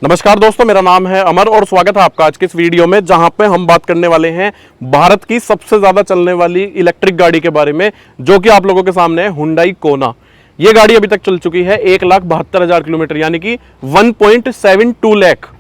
नमस्कार दोस्तों, मेरा नाम है अमर और स्वागत है आपका आज की इस वीडियो में, जहां पे हम बात करने वाले हैं भारत की सबसे ज्यादा चलने वाली इलेक्ट्रिक गाड़ी के बारे में, जो कि आप लोगों के सामने है हुंडई कोना। ये गाड़ी अभी तक चल चुकी है 1,72,000 किलोमीटर, यानी कि 1.72 लाख।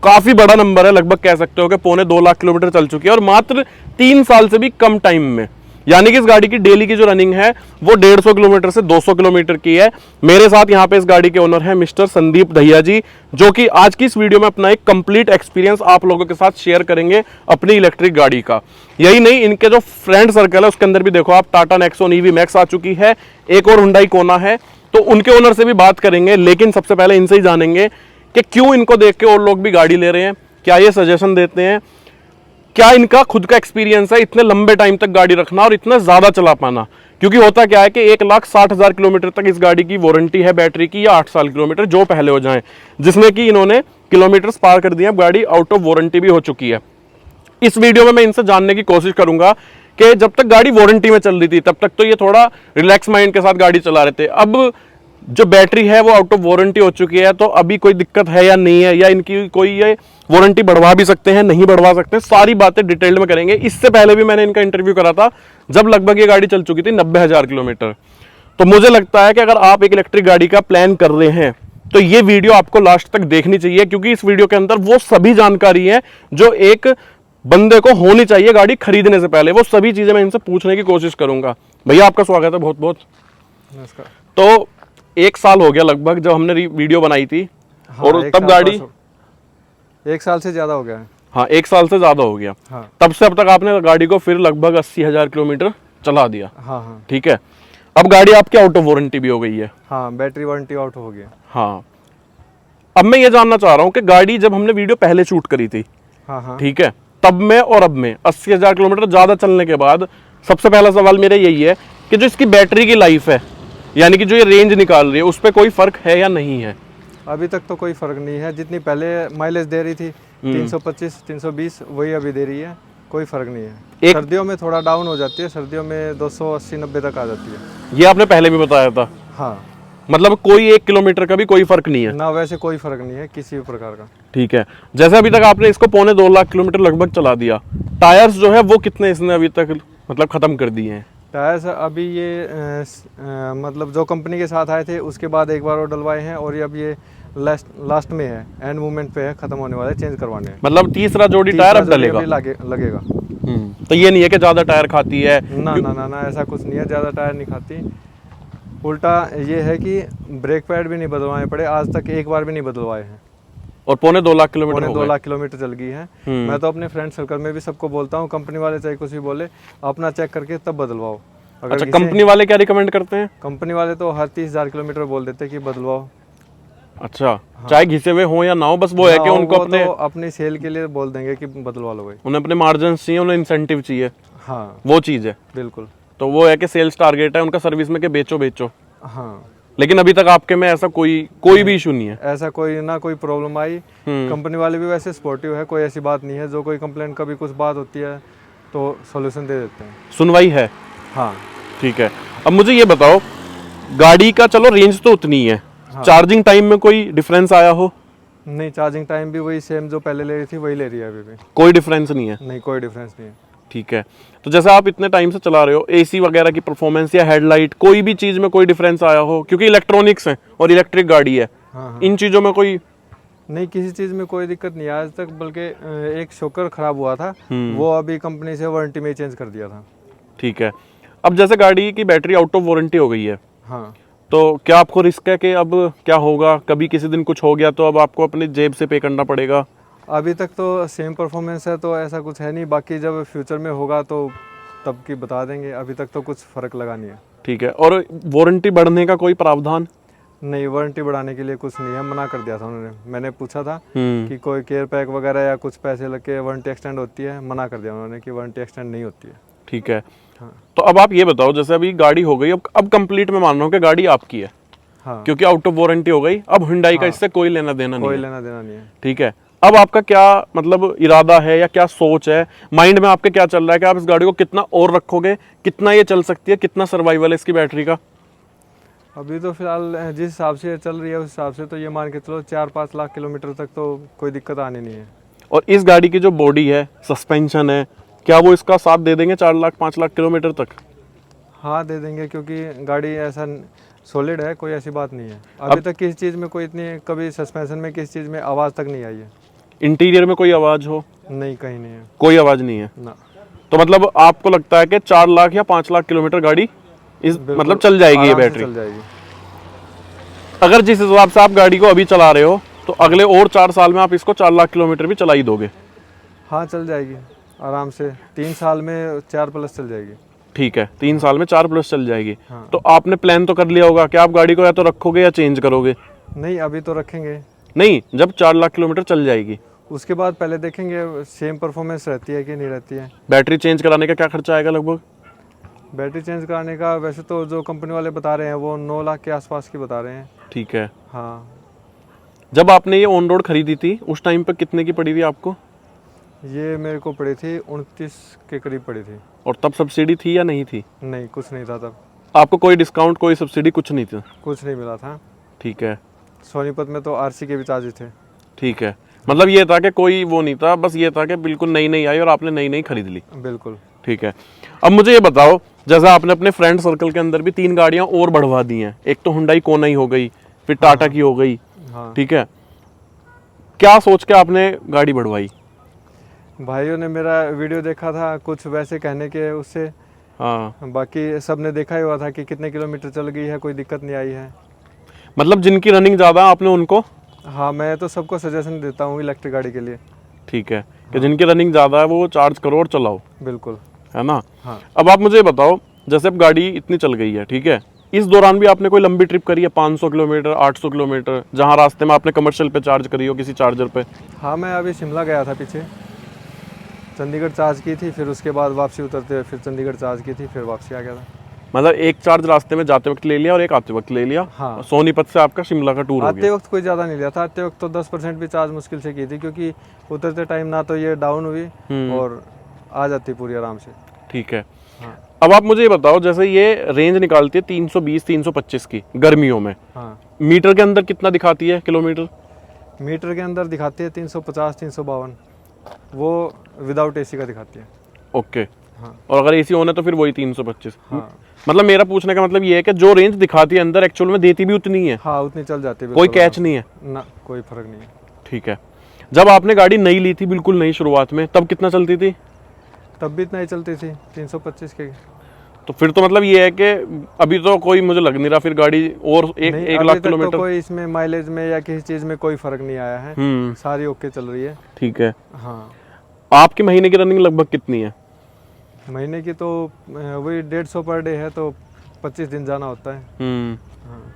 काफी बड़ा नंबर है, लगभग कह सकते हो कि 1.25 लाख किलोमीटर चल चुकी है और मात्र 3 साल से भी कम टाइम में। यानी कि इस गाड़ी की डेली की जो रनिंग है वो 150 किलोमीटर से 200 किलोमीटर की है। मेरे साथ यहाँ पे इस गाड़ी के ओनर हैं मिस्टर संदीप दहिया जी, जो कि आज की इस वीडियो में अपना एक कंप्लीट एक्सपीरियंस आप लोगों के साथ शेयर करेंगे अपनी इलेक्ट्रिक गाड़ी का। यही नहीं, इनके जो फ्रेंड सर्कल है उसके अंदर भी देखो आप, टाटा नेक्सॉन ईवी मैक्स आ चुकी है, एक और हुंडई कोना है, तो उनके ओनर से भी बात करेंगे। लेकिन सबसे पहले इनसे ही जानेंगे कि क्यों इनको देख के और लोग भी गाड़ी ले रहे हैं, क्या ये सजेशन देते हैं, क्या इनका खुद का एक्सपीरियंस है इतने लंबे टाइम तक गाड़ी रखना और इतना ज्यादा चला पाना। क्योंकि होता क्या है कि 1,60,000 किलोमीटर तक इस गाड़ी की वारंटी है बैटरी की, या 8 साल किलोमीटर जो पहले हो जाएं, जिसमें कि इन्होंने किलोमीटर्स पार कर दिए, गाड़ी आउट ऑफ वारंटी भी हो चुकी है। इस वीडियो में मैं इनसे जानने की कोशिश करूंगा कि जब तक गाड़ी वारंटी में चल रही थी तब तक तो ये थोड़ा रिलैक्स माइंड के साथ गाड़ी चला रहे थे, अब जो बैटरी है वो आउट ऑफ वारंटी हो चुकी है, तो अभी कोई दिक्कत है या नहीं है, या इनकी कोई ये वारंटी बढ़वा भी सकते हैं, नहीं बढ़वा सकते, सारी बातें डिटेल में करेंगे। इससे पहले भी मैंने इनका इंटरव्यू करा था जब लगभग ये गाड़ी चल चुकी थी 90,000 किलोमीटर। तो मुझे लगता है कि अगर आप एक इलेक्ट्रिक गाड़ी का प्लान कर रहे हैं तो ये वीडियो आपको लास्ट तक देखनी चाहिए, क्योंकि इस वीडियो के अंदर वो सभी जानकारी है जो एक बंदे को होनी चाहिए गाड़ी खरीदने से पहले। वो सभी चीजें मैं इनसे पूछने की कोशिश करूंगा। भैया आपका स्वागत है बहुत बहुत। नमस्कार। तो 1 साल हो गया लगभग जब हमने वीडियो बनाई थी। हाँ, और तब गाड़ी 1 साल से ज्यादा हो गया है। हाँ, 1 साल से ज्यादा हो गया। हाँ। तब से अब तक आपने गाड़ी को फिर लगभग 80,000 किलोमीटर चला दिया। हाँ हाँ ठीक है, अब गाड़ी आपकी आउट ऑफ वारंटी भी हो गई है। हाँ, बैटरी वारंटी आउट हो गया। हाँ, अब मैं ये जानना चाह रहा हूँ कि गाड़ी जब हमने वीडियो पहले शूट करी थी, हाँ हाँ, ठीक है, तब में और अब में 80,000 किलोमीटर ज्यादा चलने के बाद सबसे पहला सवाल मेरा यही है कि जो इसकी बैटरी की लाइफ है, यानी कि जो ये रेंज निकाल रही है, उस पर कोई फर्क है या नहीं है? अभी तक तो कोई फर्क नहीं है। जितनी पहले माइलेज दे रही थी 325 320, वही अभी दे रही है, कोई फर्क नहीं है। सर्दियों में थोड़ा डाउन हो जाती है, सर्दियों में 280-90 तक आ जाती है। ये आपने पहले भी बताया था। हाँ, मतलब कोई 1 किलोमीटर का भी कोई फर्क नहीं है ना, वैसे कोई फर्क नहीं है किसी भी प्रकार का। ठीक है, जैसे अभी तक आपने इसको 1.25 लाख किलोमीटर लगभग चला दिया, टायर्स जो है वो कितने इसने अभी तक मतलब खत्म कर दिए हैं? टायर्स अभी ये मतलब जो कंपनी के साथ आए थे उसके बाद एक बार और डलवाए हैं, और ये अब ये लास्ट में है, एंड मूवमेंट पे है, खत्म होने वाला है, चेंज करवाने हैं। मतलब तीसरा जोड़ी टायर अब डलेगा? लगेगा। तो ये नहीं है कि ज्यादा टायर खाती है? ना ना ना ना, ऐसा कुछ नहीं है, ज़्यादा टायर नहीं खाती। उल्टा ये है कि ब्रेक पैड भी नहीं बदलवाने पड़े, आज तक एक बार भी नहीं बदलवाए हैं। और 1.25 लाख किलोमीटर 2 लाख किलोमीटर चल गई है। मैं तो अपने फ्रेंड सर्कल में भी सबको बोलता हूँ, कंपनी वाले चाहे कुछ भी बोले, अपना चेक करके तब बदलवाओ। अच्छा, कंपनी वाले क्या रिकमेंड करते हैं? कंपनी वाले तो हर 30,000 किलोमीटर बोल देते हैं कि बदलवाओ। अच्छा, हाँ। चाहे घिसे हुए हो या ना हो, बस वो है कि उनको अपनी सेल के लिए बोल देंगे कि बदलवा लो भाई। उन्हें अपने मार्जिन चाहिए, उन्हें इंसेंटिव चाहिए। हाँ, वो चीज़ है बिल्कुल। तो वो है कि सेल्स टारगेट है उनका सर्विस में कि बेचो। हाँ, लेकिन अभी तक आपके में ऐसा कोई भी इशू नहीं है? ऐसा कोई प्रॉब्लम आई। कंपनी वाले भी वैसे सपोर्टिव है, कोई ऐसी बात नहीं है। जो कोई कंप्लेंट कभी कुछ बात होती है तो सॉल्यूशन दे देते हैं, सुनवाई है। हाँ ठीक है, अब मुझे ये बताओ, गाड़ी का चलो रेंज तो उतनी है, हाँ। चार्जिंग टाइम में कोई डिफरेंस आया हो? नहीं, चार्जिंग टाइम भी वही सेम जो पहले ले रही थी वही ले रही है अभी भी। कोई डिफरेंस नहीं है? नहीं, कोई डिफरेंस नहीं है। ठीक है, तो जैसे आप इतने टाइम से चला रहे हो, एसी वगैरह की परफॉर्मेंस या हेडलाइट, कोई भी चीज में कोई डिफरेंस आया हो? क्योंकि इलेक्ट्रॉनिक्स है और इलेक्ट्रिक गाड़ी है। हाँ। इन चीजों में कोई नहीं, किसी चीज़ में कोई दिक्कत नहीं है आज तक। बल्कि एक शॉकर खराब हुआ था, वो अभी कंपनी से वारंटी में चेंज कर दिया था। ठीक है, अब जैसे गाड़ी की बैटरी आउट ऑफ वारंटी हो गई है, हाँ, तो क्या आपको रिस्क है कि अब क्या होगा, कभी किसी दिन कुछ हो गया तो अब आपको अपनी जेब से पे करना पड़ेगा? अभी तक तो सेम परफॉर्मेंस है, तो ऐसा कुछ है नहीं। बाकी जब फ्यूचर में होगा तो तब की बता देंगे, अभी तक तो कुछ फ़र्क लगा नहीं है। ठीक है, और वारंटी बढ़ने का कोई प्रावधान? नहीं, वारंटी बढ़ाने के लिए कुछ नहीं है, मना कर दिया था उन्होंने। मैंने पूछा था कि कोई केयर पैक वगैरह या कुछ पैसे लग के वारंटी एक्सटेंड होती है, मना कर दिया उन्होंने कि वारंटी एक्सटेंड नहीं होती है। ठीक है, हाँ। तो अब आप ये बताओ, जैसे अभी गाड़ी हो गई, अब कंप्लीट मैं मान रहा हूँ कि गाड़ी आपकी है, हाँ, क्योंकि आउट ऑफ वारंटी हो गई, अब हुंडई का इससे कोई लेना देना नहीं है। कोई लेना देना नहीं है। ठीक है, अब आपका क्या मतलब इरादा है या क्या सोच है, माइंड में आपके क्या चल रहा है कि आप इस गाड़ी को कितना और रखोगे, कितना ये चल सकती है, कितना सर्वाइवल है इसकी बैटरी का? अभी तो फिलहाल जिस हिसाब से चल रही है उस हिसाब से तो ये मान के चलो 4-5 लाख किलोमीटर तक तो कोई दिक्कत आनी नहीं है। और इस गाड़ी की जो बॉडी है, सस्पेंशन है, क्या वो इसका साथ दे देंगे 4 लाख 5 लाख किलोमीटर तक? हाँ दे देंगे, क्योंकि गाड़ी ऐसा सॉलिड है, कोई ऐसी बात नहीं है। अभी तक किसी चीज़ में कोई इतनी कभी सस्पेंशन में किसी चीज़ में आवाज़ तक नहीं आई है। इंटीरियर में कोई आवाज़ हो? नहीं, कहीं नहीं है कोई आवाज़ नहीं है ना। तो मतलब आपको लगता है कि 4 लाख या 5 लाख किलोमीटर गाड़ी इस मतलब चल जाएगी ये आराम से बैटरी? चल जाएगी। अगर जिस हिसाब से आप गाड़ी को अभी चला रहे हो तो अगले और 4 साल में आप इसको 4 लाख किलोमीटर भी चला ही दोगे? हाँ चल जाएगी आराम से, 3 साल में 4+ चल जाएगी। ठीक है, 3 साल में 4+ चल जाएगी। हाँ। तो आपने प्लान तो कर लिया होगा कि आप गाड़ी को या तो रखोगे या चेंज करोगे? नहीं, अभी तो रखेंगे। नहीं, जब 4 लाख किलोमीटर चल जाएगी उसके बाद पहले देखेंगे सेम परफॉर्मेंस रहती है कि नहीं रहती है। बैटरी चेंज कराने का क्या खर्चा आएगा लगभग? बैटरी चेंज कराने का वैसे तो जो कंपनी वाले बता रहे हैं वो 9 लाख के आसपास की बता रहे हैं। ठीक है। हाँ, जब आपने ये ऑन रोड खरीदी थी उस टाइम पे कितने की पड़ी थी आपको? ये मेरे को पड़ी थी 29 के करीब पड़ी थी। और तब सब्सिडी थी या नहीं थी? नहीं, कुछ नहीं था तब। आपको कोई डिस्काउंट, कोई सब्सिडी कुछ नहीं था? कुछ नहीं मिला था। ठीक है। सोनीपत में तो आरसी के भी चार्जेस थे। ठीक है, मतलब ये था कि कोई वो नहीं था, बस ये था कि बिल्कुल नई नई आई और आपने नई नई खरीद ली। बिल्कुल। ठीक है। अब मुझे ये बताओ, जैसा आपने अपने फ्रेंड सर्कल के अंदर भी 3 गाड़ियां और बढ़वा दी हैं, एक तो हुंडई कोना ही हो गई, फिर टाटा की हो गई। हाँ। ठीक है, क्या सोच के आपने गाड़ी बढ़वाई? भाइयों ने मेरा वीडियो देखा था, कुछ वैसे कहने के उससे। हाँ, बाकी सब ने देखा ही हुआ था कि कितने किलोमीटर चल गई है, कोई दिक्कत नहीं आई है। मतलब जिनकी रनिंग ज़्यादा आपने उनको? हाँ, मैं तो सबको सजेशन देता हूँ इलेक्ट्रिक गाड़ी के लिए। ठीक है, कि जिनकी रनिंग ज़्यादा है वो चार्ज करो और चलाओ, बिल्कुल। है ना? हाँ। अब आप मुझे बताओ, जैसे अब गाड़ी इतनी चल गई है, ठीक है, इस दौरान भी आपने कोई लंबी ट्रिप करी है, 500 किलोमीटर, 800 किलोमीटर, जहाँ रास्ते में आपने कमर्शियल पे चार्ज करी हो किसी चार्जर पे? हाँ, मैं अभी शिमला गया था पीछे, चंडीगढ़ चार्ज की थी, फिर उसके बाद वापसी उतरते हुए फिर चंडीगढ़ चार्ज की थी, फिर वापसी आ गया था। मतलब एक चार्ज रास्ते में जाते वक्त ले लिया और एक आते वक्त ले लिया? हाँ। सोनीपत से आपका शिमला का टूर हो आते गया? वक्त कोई ज़्यादा नहीं लिया था, आते वक्त तो 10% भी चार्ज मुश्किल से की थी, क्योंकि उतरते टाइम ना तो ये डाउन हुई और आ जाती पूरी आराम से। ठीक है। हाँ। अब आप मुझे ये बताओ, जैसे ये रेंज निकालती है 320-325 की गर्मियों में, हाँ। मीटर के अंदर कितना दिखाती है किलोमीटर? मीटर के अंदर दिखाती है 350-352, वो विदाउट एसी का दिखाती है। ओके। हाँ। और अगर एसी ऑन है तो फिर वही 325? हाँ। मतलब मेरा पूछने का मतलब ये है कि जो रेंज दिखाती है अंदर एक्चुअल में देती भी उतनी है? हाँ, उतनी चल जाती है। कोई बिल्कुल कैच नहीं है? ना, कोई फर्क नहीं है। ठीक है। जब आपने गाड़ी नई ली थी, बिल्कुल नई शुरुआत में, तब कितना चलती थी? तब भी इतना ही चलती थी, 325 के। तो फिर तो मतलब ये है कि अभी तो कोई मुझे लग नहीं रहा फिर गाड़ी और एक अभी लाख तक किलोमीटर। तो कोई इसमें माइलेज में या किसी चीज़ में कोई फर्क नहीं आया है। सारी ओके चल रही है। ठीक है। हाँ। आपकी महीने की रनिंग लगभग कितनी है? महीने की तो वही 150 पर डे है, तो 25 दिन जाना होता है। हाँ।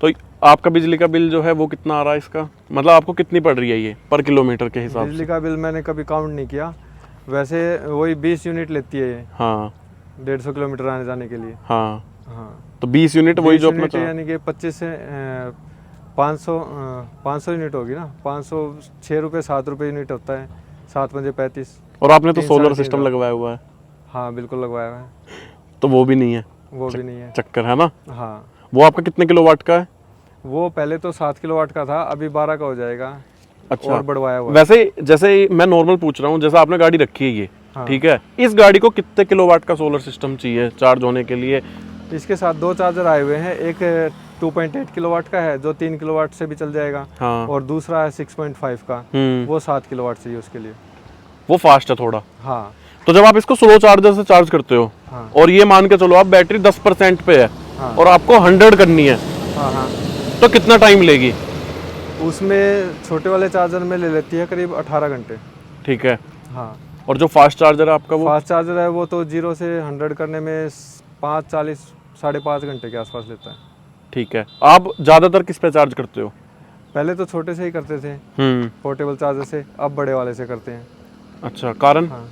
तो आपका बिजली का बिल जो है वो कितना आ रहा है इसका? मतलब आपको कितनी पड़ रही है ये पर किलोमीटर के हिसाब से? बिजली का बिल मैंने कभी काउंट नहीं किया, वैसे वही 20 यूनिट लेती है ये। हाँ। 150 किलोमीटर आने जाने के लिए। हाँ। हाँ। तो 20 यूनिट वही जो अपना यानी कि 25 से 500 यूनिट होगी ना। 506 रुपये 7 रुपये यूनिट होता है, 7 पंजे 35। और आपने तो 3 सोलर साढ़े 3 सिस्टम लगवाया हुआ है? हाँ, बिल्कुल लगवाया हुआ है। तो वो भी नहीं है? वो भी नहीं है। चक्कर है ना? हाँ। वो आपका कितने किलोवाट का है? वो पहले तो 7 किलोवाट का था, अभी 12 का हो जाएगा। अच्छा। और बढ़वाया हुआ है। वैसे जैसे मैं नॉर्मल पूछ रहा हूँ, जैसा आपने गाड़ी रखी है ये, हाँ। ठीक है, इस गाड़ी को कितने किलोवाट का सोलर सिस्टम चाहिए चार्ज होने के लिए? इसके साथ 2 चार्जर आए हुए हैं, एक 2.8 किलोवाट का है जो 3 किलोवाट से भी चल जाएगा। हाँ। और दूसरा है 6.5 का, वो 7 किलोवाट चाहिए उसके लिए। वो फास्ट है थोड़ा। हाँ। तो जब आप इसको स्लो चार्जर से चार्ज करते हो, हाँ। और ये मान के चलो आप बैटरी 10% पे है, हाँ। और आपको 100 करनी है, हाँ। हाँ। तो कितना टाइम लेगी? उसमें छोटे वाले चार्जर में ले लेती है करीब 18 घंटे। ठीक है। हाँ। और जो फास्ट चार्जर है आपका वो? फास्ट चार्जर है वो तो 0 से 100 करने में 5:40 साढ़े 5 घंटे के आसपास लेता है। ठीक है। आप ज़्यादातर किस पे चार्ज करते हो? पहले तो छोटे से ही करते थे, पोर्टेबल चार्जर से, अब बड़े वाले से करते हैं। अच्छा, कारण? हाँ,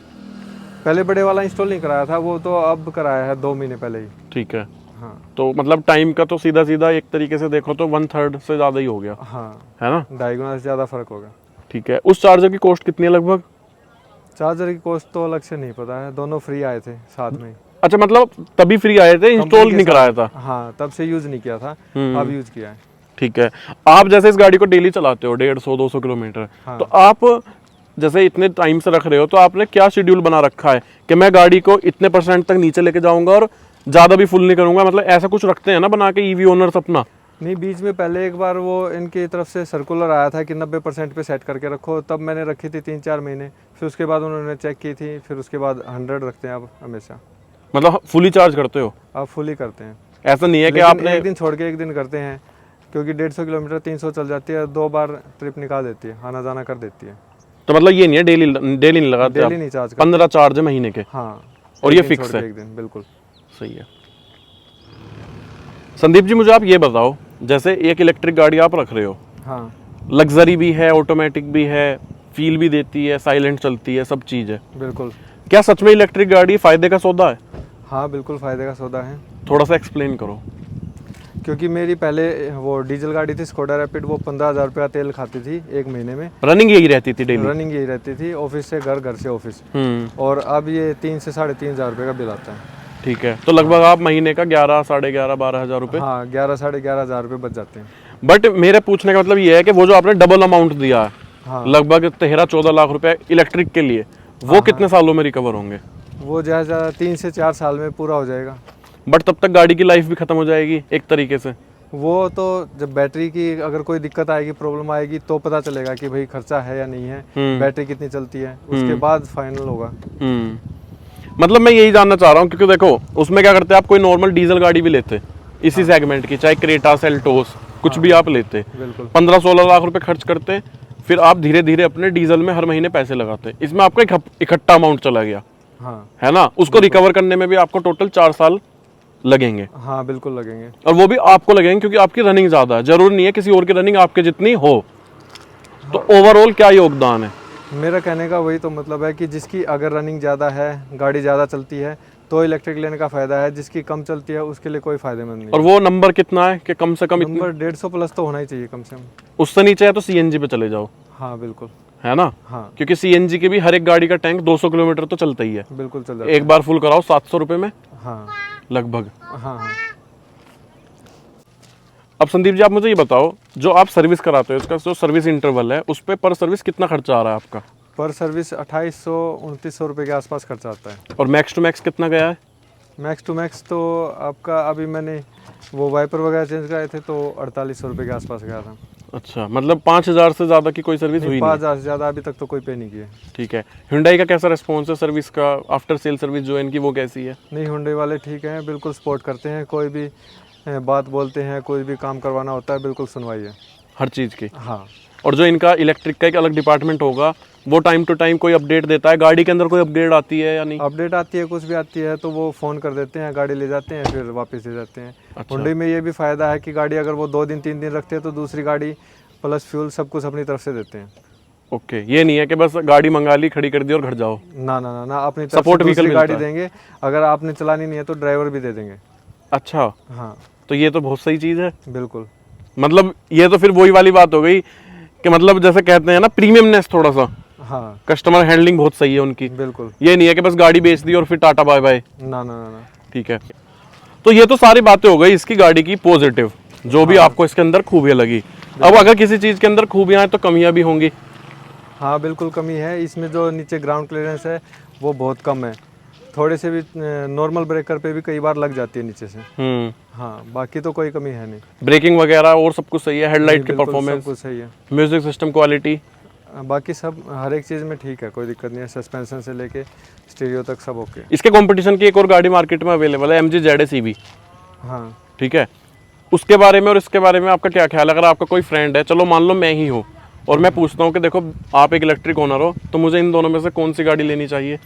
पहले बड़े वाला इंस्टॉल नहीं कराया था, वो तो अब कराया है 2 महीने पहले ही। ठीक है। हाँ। तो मतलब टाइम का तो सीधा सीधा एक तरीके से देखो तो 1/3 से ज़्यादा ही हो गया। हाँ, है ना? 2.5 गुना से ज़्यादा फर्क होगा। ठीक है। उस चार्जर की कॉस्ट कितनी है लगभग? चार्जर की कॉस्ट तो अलग से नहीं पता है, दोनों फ्री आए थे साथ में ही। अच्छा, मतलब तभी फ्री आए थे, इंस्टॉल नहीं कराया था। हाँ, तब से यूज नहीं किया था, अब यूज किया है। ठीक है। आप जैसे इस गाड़ी को डेली चलाते हो 150-200 किलोमीटर, हाँ। तो आप जैसे इतने टाइम से रख रहे हो, तो आपने क्या शेड्यूल बना रखा है कि मैं गाड़ी को इतने % तक नीचे लेके जाऊंगा और ज्यादा भी फुल नहीं करूंगा? मतलब ऐसा कुछ रखते हैं ना बना के ईवी ओनर्स अपना? नहीं, बीच में पहले एक बार वो इनकी तरफ से सर्कुलर आया था कि 90% पे सेट करके रखो, तब मैंने रखी थी 3-4 महीने, फिर उसके बाद उन्होंने चेक की थी, फिर उसके बाद 100 रखते हैं अब हमेशा। मतलब फुली चार्ज करते हो? अब फुल ही करते हैं। ऐसा नहीं है कि लेकिन आपने एक दिन छोड़ के एक दिन करते हैं, क्योंकि 150 किलोमीटर 300 चल जाती है, 2 बार ट्रिप निकाल देती है, आना जाना कर देती है। तो मतलब ये नहीं है डेली डेली नहीं लगाते डेली आप? नहीं चार्ज करते। 15 चार्ज है महीने के? हाँ, और एक ये दिन फिक्स छोड़ है? के एक दिन, बिल्कुल सही है। संदीप जी, मुझे आप ये बताओ, जैसे एक इलेक्ट्रिक गाड़ी आप रख रहे हो, हाँ, लग्जरी भी है, ऑटोमेटिक भी है, फील भी देती है, साइलेंट चलती है, सब चीज़ है, बिल्कुल। क्या सच में इलेक्ट्रिक गाड़ी फायदे का सौदा है? हाँ, बिल्कुल फ़ायदे का सौदा है। थोड़ा सा एक्सप्लेन करो। क्योंकि मेरी पहले वो डीजल गाड़ी थी स्कोडा रैपिड, वो 15,000 रुपया तेल खाती थी एक महीने में। रनिंग यही रहती थी डेली? रनिंग यही रहती थी, ऑफिस से घर, घर से ऑफिस। हम्म, और अब ये 3 से 3,500 रुपये का बिल आता है। ठीक है। तो लगभग आप महीने का 11, 11,500, 12,000 रुपए। हाँ, 11-11,500 रुपये बच जाते हैं। बट मेरे पूछने का मतलब ये है कि वो जो आपने डबल अमाउंट दिया है, हाँ, लगभग 13-14 लाख रुपए इलेक्ट्रिक के लिए, वो कितने सालों में रिकवर होंगे? वो ज़्यादा 3 से 4 साल में पूरा हो जाएगा। बट तब तक गाड़ी की लाइफ भी खत्म हो जाएगी एक तरीके से। वो तो जब बैटरी की अगर कोई दिक्कत आएगी, प्रॉब्लम आएगी, तो पता चलेगा कि भाई खर्चा है या नहीं है, बैटरी कितनी चलती है, उसके बाद फाइनल होगा। मतलब मैं यही जानना चाह रहा हूँ, क्योंकि देखो उसमें क्या करते हैं, आप कोई नॉर्मल डीजल गाड़ी भी लेते इसी सेगमेंट की, चाहे क्रेटा, सेल्टोस, कुछ भी आप लेते, बिल्कुल। 15-16 लाख रुपए खर्च करते, फिर आप धीरे धीरे अपने डीजल में हर महीने पैसे लगाते, इसमें आपका इकट्ठा अमाउंट चला गया, हाँ, है ना? उसको रिकवर करने में भी आपको टोटल 4 साल लगेंगे। हाँ, बिल्कुल लगेंगे। और वो भी आपको लगेंगे क्योंकि आपकी रनिंग ज्यादा है, जरूरी नहीं है किसी और की रनिंग आपके जितनी हो। तो ओवरऑल क्या योगदान है? मेरा कहने का वही तो मतलब है कि जिसकी अगर रनिंग ज़्यादा है, गाड़ी ज़्यादा चलती है, तो इलेक्ट्रिक लेने का फ़ायदा है। जिसकी कम चलती है उसके लिए कोई फ़ायदेमंद नहीं। और वो नंबर कितना है कि कम से कम इतनी? नंबर 150 प्लस तो होना ही चाहिए कम से कम। उससे नीचे है तो सीएनजी पे चले जाओ, हाँ, बिल्कुल। है ना? हाँ, क्योंकि सीएनजी के भी हर एक गाड़ी का टैंक 200 किलोमीटर तो चलता ही है। बिल्कुल चल जाता एक बार फुल कराओ 700 रुपए में है। हाँ, लगभग। हाँ, हाँ। अब संदीप जी, आप मुझे ये बताओ, जो आप सर्विस कराते हो, इसका जो सर्विस इंटरवल है, उस पे पर सर्विस कितना खर्चा आ रहा है आपका? पर सर्विस 2800-2900 रुपये के आसपास खर्चा आता है। और मैक्स टू मैक्स कितना गया है? मैक्स टू मैक्स तो आपका अभी मैंने वो वाइपर वगैरह चेंज कराए थे तो 4800 रुपये के आसपास गया था। अच्छा, मतलब 5,000 से ज्यादा की कोई सर्विस हुई नहीं? 5,000 से ज़्यादा अभी तक तो कोई पे नहीं किया। ठीक है। Hyundai का कैसा रिस्पॉन्स है सर्विस का? आफ्टर सेल सर्विस जो है इनकी, वो कैसी है? नहीं, हुंडई वाले ठीक हैं, बिल्कुल सपोर्ट करते हैं। कोई भी बात बोलते हैं, कोई भी काम करवाना होता है, बिल्कुल सुनवाई है हर चीज़ की? हाँ। और जो इनका इलेक्ट्रिक का एक अलग डिपार्टमेंट होगा, वो टाइम टू टाइम कोई अपडेट देता है? गाड़ी के अंदर कोई अपग्रेड आती है या नहीं? अपडेट आती है, कुछ भी आती है तो वो फ़ोन कर देते हैं, गाड़ी ले जाते हैं, फिर वापस ले जाते हैं। अच्छा। हुंडई में ये भी फ़ायदा है कि गाड़ी अगर वो 2 दिन 3 दिन रखते हैं तो दूसरी गाड़ी प्लस फ्यूल सब कुछ अपनी तरफ से देते हैं। ओके, ये नहीं है कि बस गाड़ी मंगा ली, खड़ी कर दी और घर जाओ। ना ना ना ना, अपनी तरफ Support से vehicle दूसरी गाड़ी मिलता है। देंगे। अगर आपने चलानी नहीं है तो ड्राइवर भी दे देंगे। अच्छा, हाँ, तो ये तो बहुत सही चीज़ है। बिल्कुल। मतलब ये तो फिर वही वाली बात हो गई कि मतलब जैसे कहते हैं ना, प्रीमियमनेस थोड़ा सा, हाँ, कस्टमर हैंडलिंग बहुत सही है उनकी। बिल्कुल। ये नहीं है कि बस गाड़ी बेच दी और फिर टाटा बाय बाय। ना ना ना ना। ठीक है। तो ये तो सारी बातें हो गई इसकी गाड़ी की पॉजिटिव, जो भी आपको इसके अंदर खूबियां लगी। अब अगर किसी चीज़ के अंदर खूबियां हैं तो कमियां भी होंगी। हाँ, बिल्कुल कमी है। इसमें जो नीचे ग्राउंड क्लियरेंस है वो बहुत कम है। थोड़े से भी नॉर्मल ब्रेकर पे भी कई बार लग जाती है नीचे से। हाँ, बाकी तो कोई कमी है नहीं। ब्रेकिंग वगैरह और सब कुछ सही है? हेडलाइट की बिल्कुल परफॉर्मेंस, सब कुछ सही है। म्यूजिक सिस्टम क्वालिटी, बाकी सब हर एक चीज़ में ठीक है, कोई दिक्कत नहीं है। सस्पेंशन से लेके स्टीरियो तक सब ओके। इसके कंपटीशन की एक और गाड़ी मार्केट में अवेलेबल है, MG ZS EV। हाँ, ठीक है, उसके बारे में और इसके बारे में आपका क्या ख्याल है? अगर आपका कोई फ्रेंड है, चलो मान लो मैं ही हूँ, और मैं पूछता हूँ कि देखो आप एक इलेक्ट्रिक ओनर हो, तो मुझे इन दोनों में से कौन सी गाड़ी लेनी चाहिए?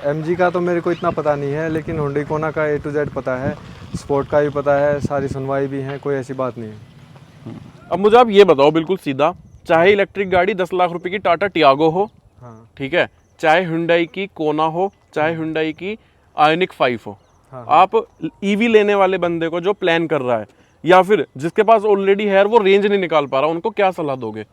MG का तो मेरे को इतना पता नहीं है, लेकिन हुंडई कोना का A to Z पता है, स्पोर्ट का भी पता है, सारी सुनवाई भी है, कोई ऐसी बात नहीं है। अब मुझे आप ये बताओ बिल्कुल सीधा, चाहे इलेक्ट्रिक गाड़ी 10 लाख रुपए की टाटा टियागो हो, हाँ, ठीक है, चाहे Hyundai की कोना हो, चाहे Hyundai की आयोनिक 5 हो, हाँ, आप ईवी लेने वाले बंदे को जो प्लान कर रहा है, या फिर जिसके पास ऑलरेडी है और वो रेंज नहीं निकाल पा रहा, उनको क्या सलाह दोगे?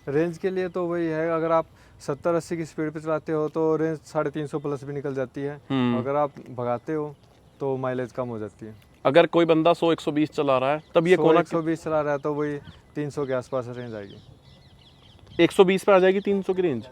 रेंज के लिए तो वही है, अगर आप 70-80 की स्पीड पे चलाते हो तो रेंज 350 प्लस भी निकल जाती है। अगर आप भगाते हो तो माइलेज कम हो जाती है। अगर कोई बंदा 100-120 चला रहा है तब ये कोना 120 चला रहा है तो वही 300 के आसपास रेंज आएगी। 120 पे आ जाएगी 300 की रेंज।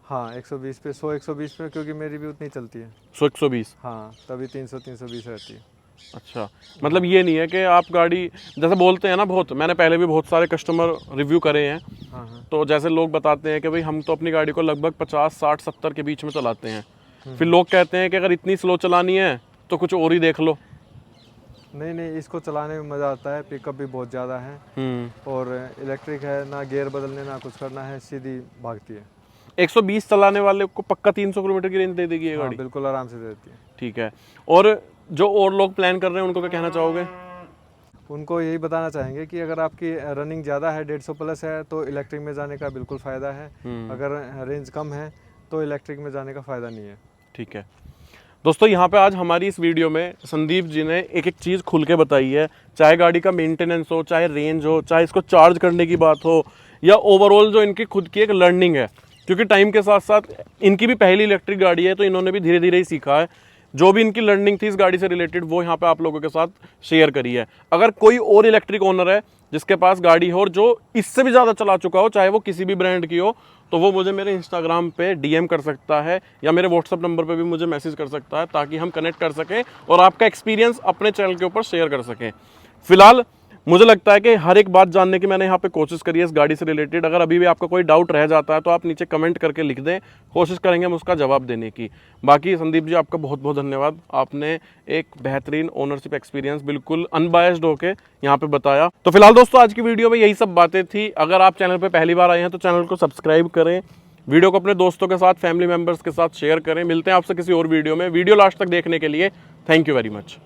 हाँ 120 पे, 100-120 पे, क्योंकि मेरी भी उतनी चलती है। 120। हाँ तभी 300-320 रहती है। अच्छा, मतलब ये नहीं है कि आप गाड़ी जैसे बोलते हैं ना, बहुत मैंने पहले भी बहुत सारे कस्टमर रिव्यू करे हैं। हाँ हाँ। तो जैसे लोग बताते हैं कि भाई हम तो अपनी गाड़ी को लगभग 50, 60, 70 के बीच में चलाते हैं। फिर लोग कहते हैं कि अगर इतनी स्लो चलानी है तो कुछ और ही देख लो। नहीं नहीं, इसको चलाने में मज़ा आता है, पिकअप भी बहुत ज़्यादा है और इलेक्ट्रिक है, ना गियर बदलने ना कुछ करना है, सीधी भागती है। 120 चलाने वाले को पक्का 300 किलोमीटर की रेंज दे देगी ये हाँ, गाड़ी। बिल्कुल आराम से देती है। ठीक है। और जो और लोग प्लान कर रहे हैं उनको क्या कहना चाहोगे? उनको यही बताना चाहेंगे कि अगर आपकी रनिंग ज़्यादा है, 150 प्लस है, तो इलेक्ट्रिक में जाने का बिल्कुल फ़ायदा है। अगर रेंज कम है तो इलेक्ट्रिक में जाने का फ़ायदा नहीं है। ठीक है दोस्तों, यहाँ पे आज हमारी इस वीडियो में संदीप जी ने एक एक चीज़ खुल के बताई है, चाहे गाड़ी का मेंटेनेंस हो, चाहे रेंज हो, चाहे इसको चार्ज करने की बात हो, या ओवरऑल जो इनकी खुद की एक लर्निंग है। क्योंकि टाइम के साथ साथ इनकी भी पहली इलेक्ट्रिक गाड़ी है तो इन्होंने भी धीरे धीरे ही सीखा है। जो भी इनकी लर्निंग थी इस गाड़ी से रिलेटेड वो यहाँ पे आप लोगों के साथ शेयर करी है। अगर कोई और इलेक्ट्रिक ओनर है जिसके पास गाड़ी हो और जो इससे भी ज़्यादा चला चुका हो, चाहे वो किसी भी ब्रांड की हो, तो वो मुझे मेरे इंस्टाग्राम पे डीएम कर सकता है या मेरे व्हाट्सअप नंबर पे भी मुझे मैसेज कर सकता है, ताकि हम कनेक्ट कर सकें और आपका एक्सपीरियंस अपने चैनल के ऊपर शेयर कर सकें। फिलहाल मुझे लगता है कि हर एक बात जानने की मैंने यहाँ पे कोशिश करी है इस गाड़ी से रिलेटेड। अगर अभी भी आपका कोई डाउट रह जाता है तो आप नीचे कमेंट करके लिख दें, कोशिश करेंगे हम उसका जवाब देने की। बाकी संदीप जी आपका बहुत बहुत धन्यवाद, आपने एक बेहतरीन ओनरशिप एक्सपीरियंस बिल्कुल अनबायस्ड होके यहाँ पे बताया। तो फिलहाल दोस्तों आज की वीडियो में यही सब बातें थी। अगर आप चैनल पर पहली बार आए हैं तो चैनल को सब्सक्राइब करें, वीडियो को अपने दोस्तों के साथ, फैमिली मेम्बर्स के साथ शेयर करें। मिलते हैं आपसे किसी और वीडियो में। वीडियो लास्ट तक देखने के लिए थैंक यू वेरी मच।